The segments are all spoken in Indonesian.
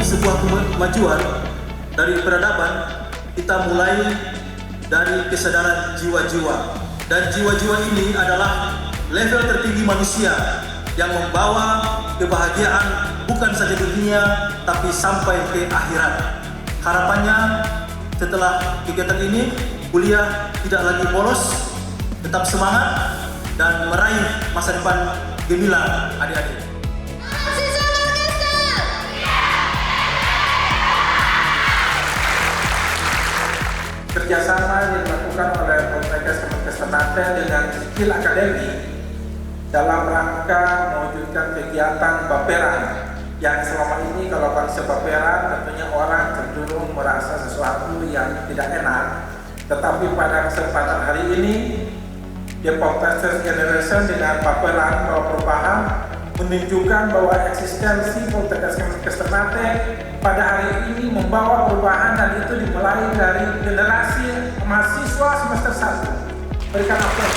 sebuah kemajuan dari peradaban, kita mulai dari kesadaran jiwa-jiwa. Dan jiwa-jiwa ini adalah level tertinggi manusia yang membawa kebahagiaan bukan saja dunia, tapi sampai ke akhirat. Harapannya setelah kegiatan ini, kuliah tidak lagi bolos, tetap semangat, dan meraih masa depan gemilang adik-adik. Kerjasama yang dilakukan oleh Poltekkes Kemenkes Ternate dengan Skill Academy dalam rangka mewujudkan kegiatan Baperan yang selama ini kalau konsep Baperan tentunya orang cenderung merasa sesuatu yang tidak enak, tetapi pada kesempatan hari ini Depok Teachers Generation dengan Baperan Perubahan menunjukkan bahwa eksistensi Poltekkes Kemenkes Ternate pada hari ini membawa perubahan, dan itu dimulai dari generasi mahasiswa semester 1. Berikan aplaus.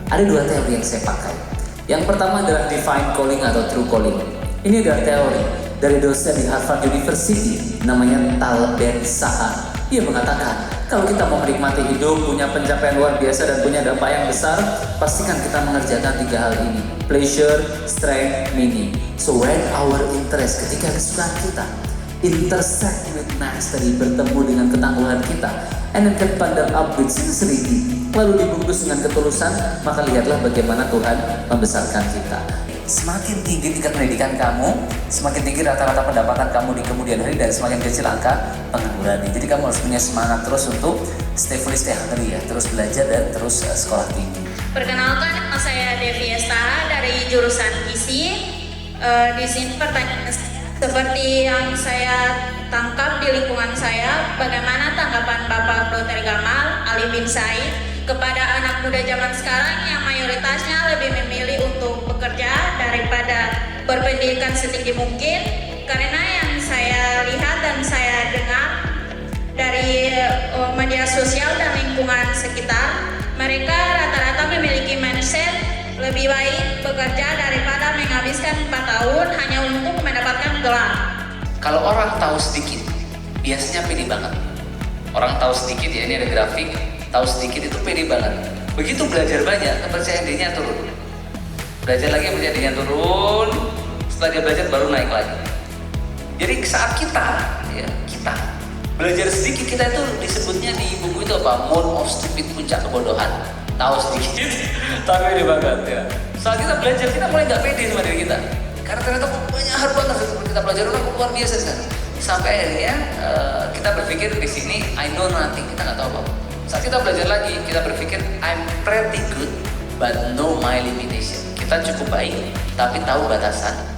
Ada dua teori yang saya pakai. Yang pertama adalah divine calling atau true calling. Ini adalah teori dari dosen di Harvard University, namanya Tal Ben-Shahar. Ia mengatakan, kalau kita mau menikmati hidup, punya pencapaian luar biasa dan punya dampak yang besar, pastikan kita mengerjakan 3 hal ini: pleasure, strength, meaning. So when our interest, ketika kesukaan kita intersect with mastery, bertemu dengan ketangguhan kita, and then can bundle up with sincerity, lalu dibungkus dengan ketulusan, maka lihatlah bagaimana Tuhan membesarkan kita. Semakin tinggi tingkat pendidikan kamu, semakin tinggi rata-rata pendapatan kamu di kemudian hari, dan semakin kecil angka pengangguran. Jadi kamu harus punya semangat terus untuk stay hungry ya, terus belajar dan terus sekolah tinggi. Perkenalkan, nama saya Devi Esta dari jurusan gizi. Di sini pertanyaan seperti yang saya tangkap di lingkungan saya, bagaimana tanggapan Bapak Dr. Gamal Ali bin Said kepada anak muda zaman sekarang yang mayoritasnya lebih memilih untuk bekerja daripada berpendidikan setinggi mungkin? Karena yang saya lihat dan saya dengar dari media sosial dan lingkungan sekitar, mereka rata-rata memiliki mindset lebih baik bekerja daripada menghabiskan 4 tahun hanya untuk mendapatkan gelar. Kalau orang tahu sedikit, biasanya pede banget. Orang tahu sedikit ya, ini ada grafik, tahu sedikit itu pede banget. Begitu belajar banyak, kepercayaan dirinya turun. Belajar lagi, kepercayaan dirinya turun. Setelah dia belajar baru naik lagi. Jadi saat kita belajar sedikit, kita itu disebutnya di buku itu apa? Mode of stupid, puncak kebodohan. Tahu sedikit, tapi pede banget ya. Saat kita belajar, kita mulai nggak pede sama diri kita. Karena ternyata banyak hal banget kita belajar, orang luar biasa sekarang. Sampai akhirnya kita berpikir di sini I know nothing, kita nggak tahu apa-apa. Saat kita belajar lagi, kita berpikir I'm pretty good but know my limitation. Kita cukup baik, tapi tahu batasan.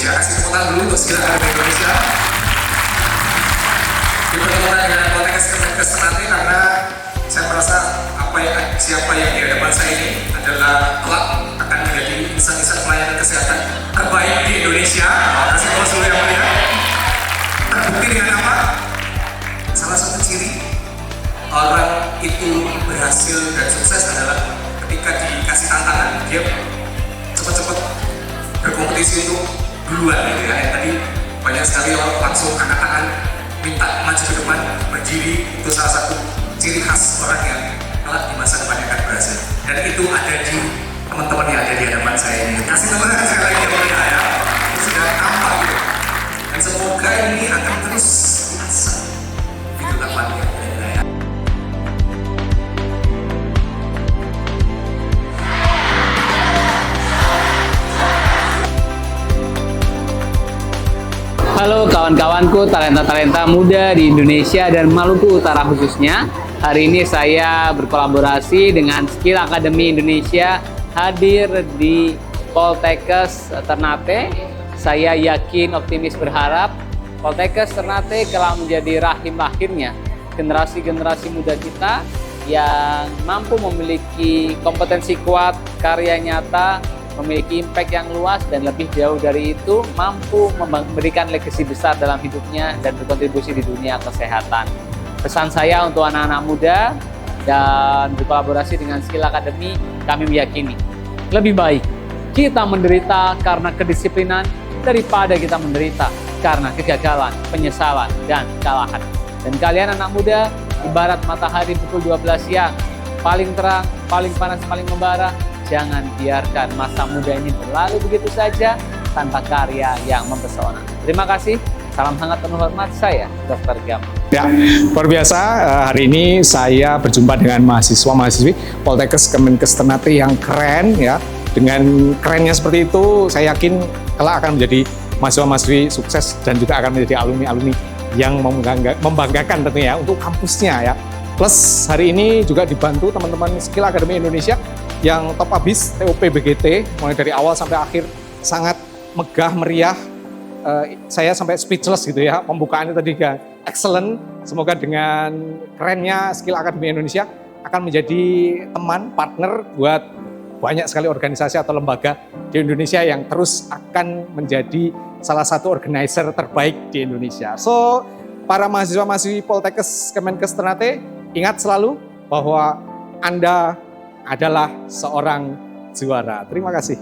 Kasih tepuk tangan dulu untuk Skill Academy Indonesia. Dipertemukan dengan Poltekkes Kemenkes Ternate karena saya merasa siapa yang di hadapan saya ini adalah kelak akan menjadi insan-insan pelayanan kesehatan terbaik di Indonesia. Terima kasih Konsul yang mulia. Terbukti dengan apa? Salah satu ciri orang itu berhasil dan sukses adalah ketika dikasih tantangan, dia cepat-cepat berkompetisi itu duluan gitu ya. Yang tadi banyak sekali orang langsung angkat tangan minta maju ke depan, berdiri. Itu salah satu ciri khas orang yang kelak di masa depannya akan berhasil, dan itu ada di teman-teman yang ada di hadapan saya ini. Kasih teman-teman sekali lagi yang mulia ya, itu sudah tampak gitu, dan semoga ini akan terus biasa di depannya. Halo kawan kawan-kawanku, talenta-talenta muda di Indonesia dan Maluku Utara khususnya. Hari ini saya berkolaborasi dengan Skill Academy Indonesia hadir di Poltekkes Ternate. Saya yakin, optimis, berharap Poltekkes Ternate kelak menjadi rahim lahirnya generasi-generasi muda kita yang mampu memiliki kompetensi kuat, karya nyata, memiliki impact yang luas, dan lebih jauh dari itu mampu memberikan legasi besar dalam hidupnya dan berkontribusi di dunia kesehatan. Pesan saya untuk anak-anak muda dan berkolaborasi dengan Skill Academy, kami meyakini lebih baik kita menderita karena kedisiplinan daripada kita menderita karena kegagalan, penyesalan, dan kekalahan. Dan kalian anak muda, ibarat matahari pukul 12 siang, paling terang, paling panas, paling membara. Jangan biarkan masa muda ini berlalu begitu saja tanpa karya yang mempesona. Terima kasih. Salam hangat penuh hormat, saya Dr. Gamal. Ya, luar biasa. Hari ini saya berjumpa dengan mahasiswa-mahasiswi Poltekkes Kemenkes Ternate yang keren ya. Dengan kerennya seperti itu, saya yakin kelak akan menjadi mahasiswa-mahasiswi sukses dan juga akan menjadi alumni-alumni yang membanggakan tentunya untuk kampusnya ya. Plus hari ini juga dibantu teman-teman Skill Academy Indonesia yang top abis TOP BGT mulai dari awal sampai akhir, sangat megah meriah. Saya sampai speechless gitu ya, pembukaannya tadi kan excellent. Semoga dengan kerennya Skill Academy Indonesia akan menjadi teman, partner buat banyak sekali organisasi atau lembaga di Indonesia yang terus akan menjadi salah satu organizer terbaik di Indonesia. So, para mahasiswa-mahasiswi Poltekkes Kemenkes Ternate, ingat selalu bahwa Anda adalah seorang juara. Terima kasih.